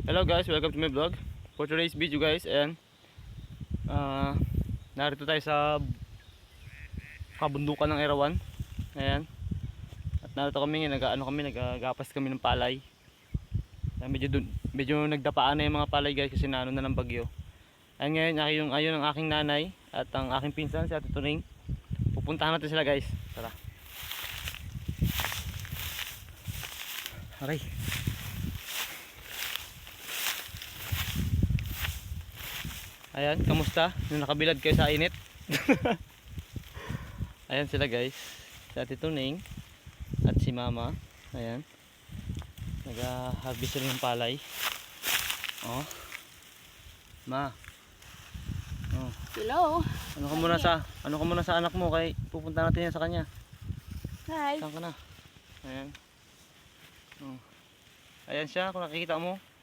Hello guys, welcome to my vlog. For today's video guys, and narito tayo sa kabundukan ng Erawan. Ayan. At narito kami, nagagapas kami ng palay. Medyo nagdapaan na yung mga palay guys kasi naano na ng bagyo. Ayan ngayon, ayun ang aking nanay at ang aking pinsan si Ate Tuning. Pupuntahan natin sila guys. Tara. Aray. Ayan, kamusta? Nung nakabilad kayo sa init. Ayan sila guys. Si Ate Tuning at si Mama. Ayan. Nag-harvest sila ng palay. Oh. Ma. Oh. Hello. Ano ka muna sa anak mo kay pupunta natin yan sa kanya. Hi. Saan ka na? Ayan. Oh. Ayan siya, kung nakikita mo.